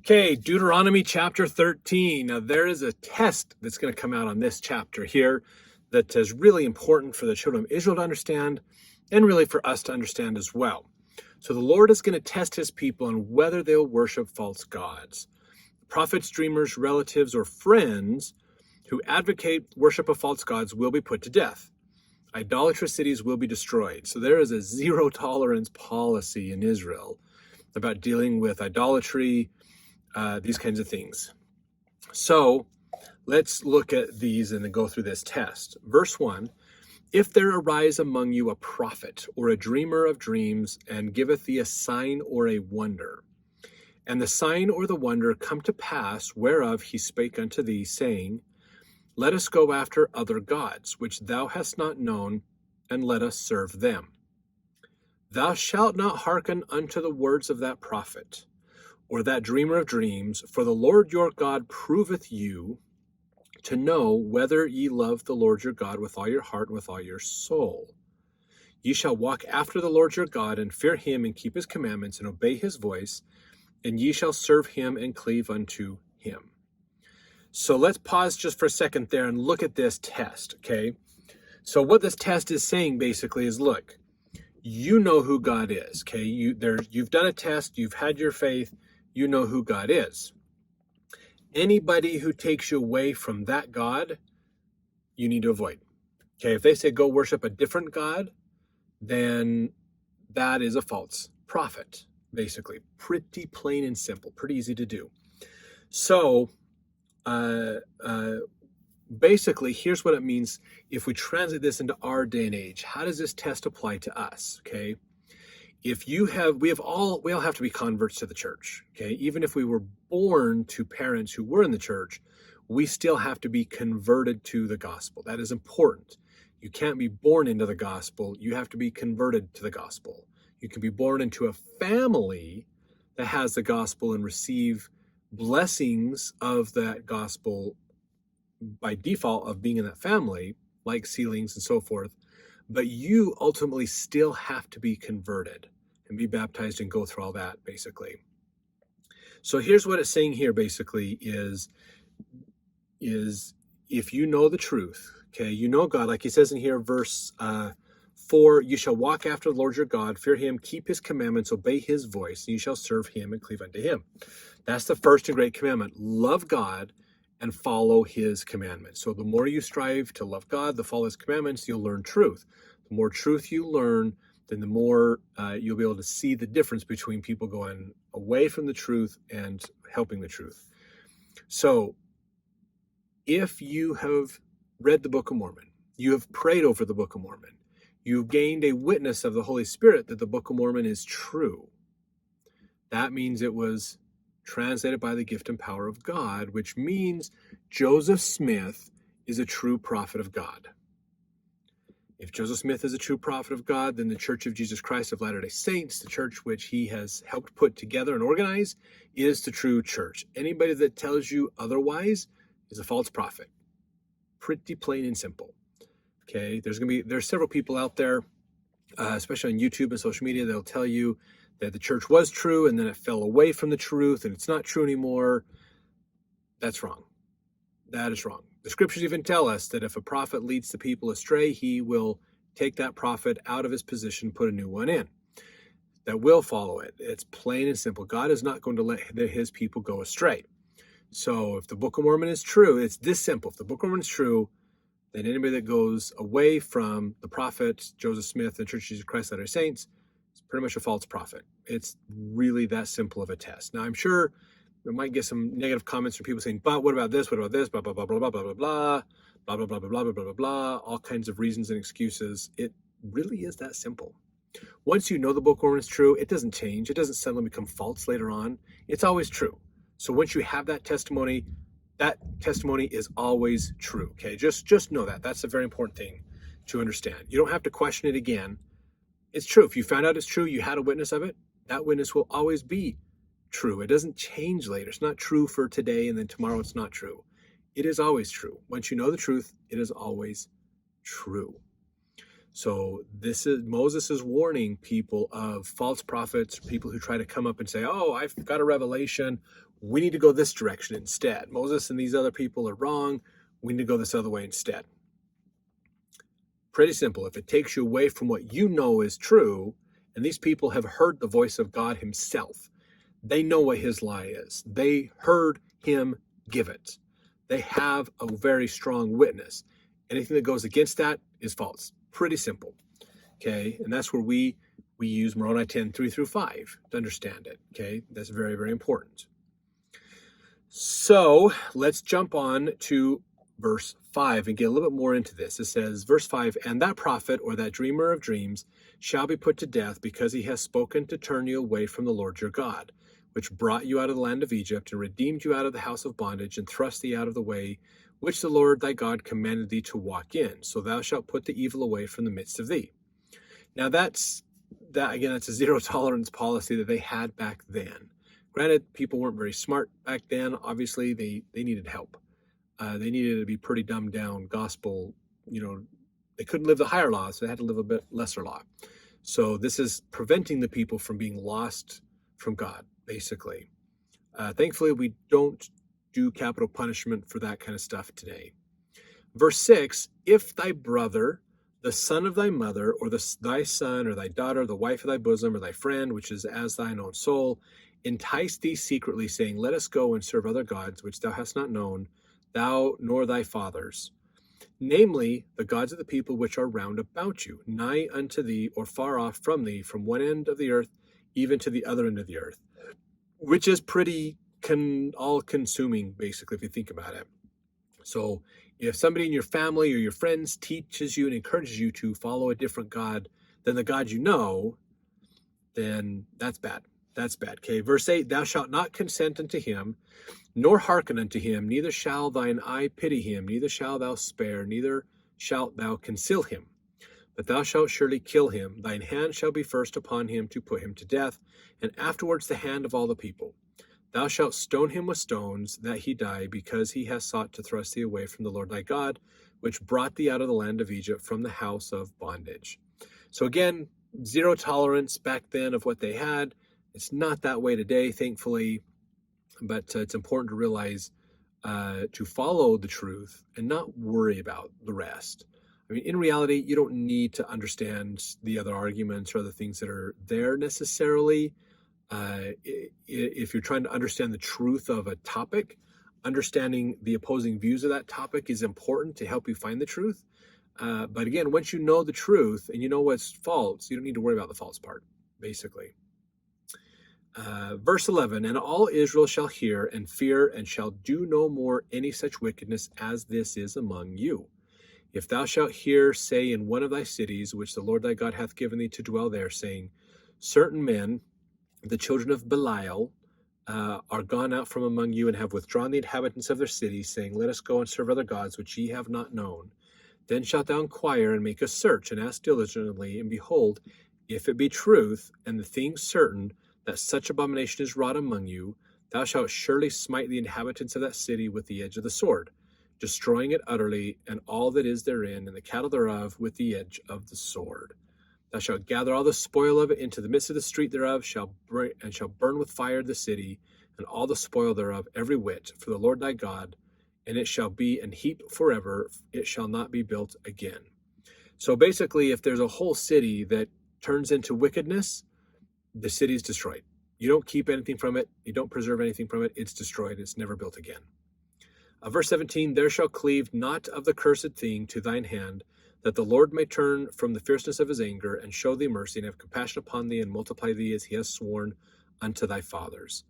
Okay, Deuteronomy chapter 13. Now, there is a test that's going to come out on this chapter here that is really important for the children of Israel to understand and really for us to understand as well. So the Lord is going to test his people on whether they'll worship false gods. Prophets, dreamers, relatives, or friends who advocate worship of false gods will be put to death. Idolatrous cities will be destroyed. So there is a zero tolerance policy in Israel about dealing with idolatry, these kinds of things. So let's look at these and then go through this test. Verse 1, if there arise among you a prophet or a dreamer of dreams, and giveth thee a sign or a wonder, and the sign or the wonder come to pass, whereof he spake unto thee, saying, let us go after other gods, which thou hast not known, and let us serve them. Thou shalt not hearken unto the words of that prophet, or that dreamer of dreams, for the Lord your God proveth you to know whether ye love the Lord your God with all your heart and with all your soul. Ye shall walk after the Lord your God, and fear him, and keep his commandments, and obey his voice, and ye shall serve him and cleave unto him. So let's pause just for a second there and look at this test, okay? So what this test is saying basically is, look, you know who God is, okay? You've done a test, you've had your faith, you know who God is. Anybody who takes you away from that God, you need to avoid. Okay, if they say go worship a different God, then that is a false prophet, basically. Pretty plain and simple, pretty easy to do. So, basically, here's what it means if we translate this into our day and age. How does this test apply to us, okay? If you have, we all have to be converts to the church, okay? Even if we were born to parents who were in the church, we still have to be converted to the gospel. That is important. You can't be born into the gospel. You have to be converted to the gospel. You can be born into a family that has the gospel and receive blessings of that gospel by default of being in that family, like sealings and so forth. But you ultimately still have to be converted and be baptized and go through all that, basically. So here's what it's saying here, basically, is if you know the truth, okay, you know God, like he says in here, verse 4, you shall walk after the Lord your God, fear him, keep his commandments, obey his voice, and you shall serve him and cleave unto him. That's the first and great commandment. Love God and follow his commandments. So the more you strive to love God, to follow his commandments, you'll learn truth. The more truth you learn, then the more you'll be able to see the difference between people going away from the truth and helping the truth. So if you have read the Book of Mormon, you have prayed over the Book of Mormon, you've gained a witness of the Holy Spirit that the Book of Mormon is true, that means it was translated by the gift and power of God, which means Joseph Smith is a true prophet of God. If Joseph Smith is a true prophet of God, then the Church of Jesus Christ of Latter-day Saints, the church which he has helped put together and organize, is the true church. Anybody that tells you otherwise is a false prophet. Pretty plain and simple. Okay, there's several people out there, especially on YouTube and social media, that'll tell you that the church was true and then it fell away from the truth and it's not true anymore. That's wrong. That is wrong. The scriptures even tell us that if a prophet leads the people astray, he will take that prophet out of his position, put a new one in that will follow it. It's plain and simple. God is not going to let his people go astray. So if the Book of Mormon is true, it's this simple. If the Book of Mormon is true, then anybody that goes away from the prophet, Joseph Smith, and Church of Jesus Christ Latter-day Saints, is pretty much a false prophet. It's really that simple of a test. Now, I'm sure we might get some negative comments from people saying, but what about this? What about this? Blah, blah, blah, blah, blah, blah, blah, blah, blah, blah, blah, blah, blah, blah, blah, blah, blah, all kinds of reasons and excuses. It really is that simple. Once you know the Book of Mormon is true, it doesn't change. It doesn't suddenly become false later on. It's always true. So once you have that testimony is always true, okay? Just know that. That's a very important thing to understand. You don't have to question it again. It's true. If you found out it's true, you had a witness of it, that witness will always be true. It doesn't change later. It's not true for today and then tomorrow it's not true. It is always true. Once you know the truth, it is always true. So Moses is warning people of false prophets, people who try to come up and say, oh, I've got a revelation. We need to go this direction instead. Moses and these other people are wrong. We need to go this other way instead. Pretty simple. If it takes you away from what you know is true, and these people have heard the voice of God himself, they know what his lie is. They heard him give it. They have a very strong witness. Anything that goes against that is false. Pretty simple. Okay, and that's where we use Moroni 10, 3 through 5 to understand it. Okay, that's very, very important. So let's jump on to verse 5 and get a little bit more into this. It says, verse 5, and that prophet or that dreamer of dreams shall be put to death because he has spoken to turn you away from the Lord your God, which brought you out of the land of Egypt and redeemed you out of the house of bondage and thrust thee out of the way which the Lord thy God commanded thee to walk in. So thou shalt put the evil away from the midst of thee. Now that's a zero tolerance policy that they had back then. Granted, people weren't very smart back then. Obviously, they needed help. They needed to be pretty dumbed down gospel. They couldn't live the higher law, so they had to live a bit lesser law. So this is preventing the people from being lost from God, basically. Thankfully, we don't do capital punishment for that kind of stuff today. Verse 6, if thy brother, the son of thy mother, or thy son, or thy daughter, the wife of thy bosom, or thy friend, which is as thine own soul, entice thee secretly, saying, let us go and serve other gods, which thou hast not known, thou nor thy fathers, namely the gods of the people which are round about you, nigh unto thee, or far off from thee, from one end of the earth even to the other end of the earth, which is pretty all-consuming, basically, if you think about it. So if somebody in your family or your friends teaches you and encourages you to follow a different God than the God you know, then that's bad. That's bad. Okay, verse 8, thou shalt not consent unto him, nor hearken unto him, neither shall thine eye pity him, neither shalt thou spare, neither shalt thou conceal him. But thou shalt surely kill him. Thine hand shall be first upon him to put him to death, and afterwards the hand of all the people. Thou shalt stone him with stones, that he die, because he has sought to thrust thee away from the Lord thy God, which brought thee out of the land of Egypt from the house of bondage. So again, zero tolerance back then of what they had. It's not that way today, thankfully, but it's important to realize to follow the truth and not worry about the rest. I mean, in reality, you don't need to understand the other arguments or other things that are there necessarily. If you're trying to understand the truth of a topic, understanding the opposing views of that topic is important to help you find the truth. But again, once you know the truth and you know what's false, you don't need to worry about the false part, basically. Verse 11, and all Israel shall hear and fear and shall do no more any such wickedness as this is among you. If thou shalt hear say in one of thy cities, which the Lord thy God hath given thee to dwell there, saying, certain men, the children of Belial, are gone out from among you and have withdrawn the inhabitants of their cities, saying, let us go and serve other gods which ye have not known. Then shalt thou inquire and make a search and ask diligently, and behold, if it be truth and the thing certain that such abomination is wrought among you, thou shalt surely smite the inhabitants of that city with the edge of the sword, destroying it utterly, and all that is therein, and the cattle thereof with the edge of the sword. Thou shalt gather all the spoil of it into the midst of the street thereof, shall burn with fire the city, and all the spoil thereof, every whit, for the Lord thy God, and it shall be an heap forever, it shall not be built again. So basically, if there's a whole city that turns into wickedness, the city is destroyed. You don't keep anything from it, you don't preserve anything from it, it's destroyed, it's never built again. Verse 17, there shall cleave not of the cursed thing to thine hand, that the Lord may turn from the fierceness of his anger, and show thee mercy, and have compassion upon thee, and multiply thee as he has sworn unto thy fathers.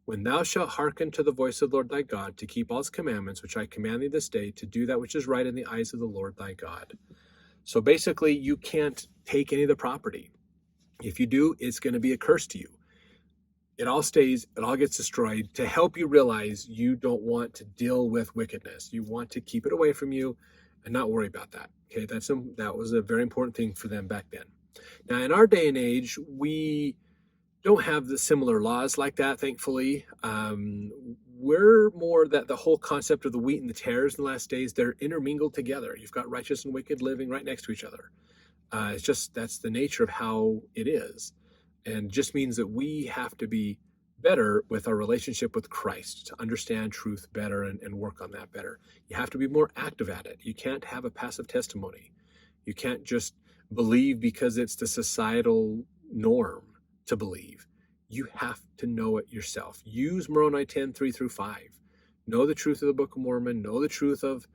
When thou shalt hearken to the voice of the Lord thy God, to keep all his commandments, which I command thee this day, to do that which is right in the eyes of the Lord thy God. So basically, you can't take any of the property. If you do, it's going to be a curse to you. It all stays, it all gets destroyed to help you realize you don't want to deal with wickedness. You want to keep it away from you and not worry about that. Okay, that was a very important thing for them back then. Now, in our day and age, we don't have the similar laws like that, thankfully. We're more that the whole concept of the wheat and the tares in the last days, they're intermingled together. You've got righteous and wicked living right next to each other. It's just that's the nature of how it is, and just means that we have to be better with our relationship with Christ to understand truth better and work on that better. You have to be more active at it. You can't have a passive testimony. You can't just believe because it's the societal norm to believe. You have to know it yourself. Use Moroni 10, 3 through 5. Know the truth of the Book of Mormon. Know the truth of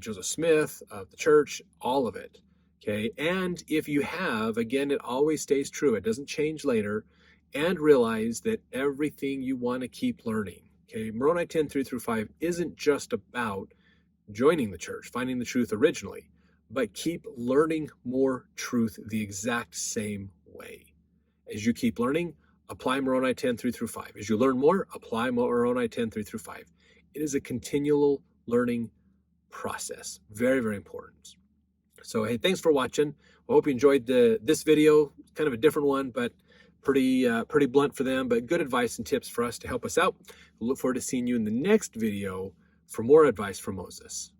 Joseph Smith, of the church, all of it. Okay. And if you have, again, it always stays true. It doesn't change later. And realize that everything you want to keep learning. Okay. Moroni 10, 3 through 5 isn't just about joining the church, finding the truth originally, but keep learning more truth the exact same way. As you keep learning, apply Moroni 10, 3 through 5. As you learn more, apply Moroni 10, 3 through 5. It is a continual learning process. Very, very important. So, hey, thanks for watching. I hope you enjoyed this video. Kind of a different one, but pretty blunt for them, but good advice and tips for us to help us out. We'll look forward to seeing you in the next video for more advice from Moses.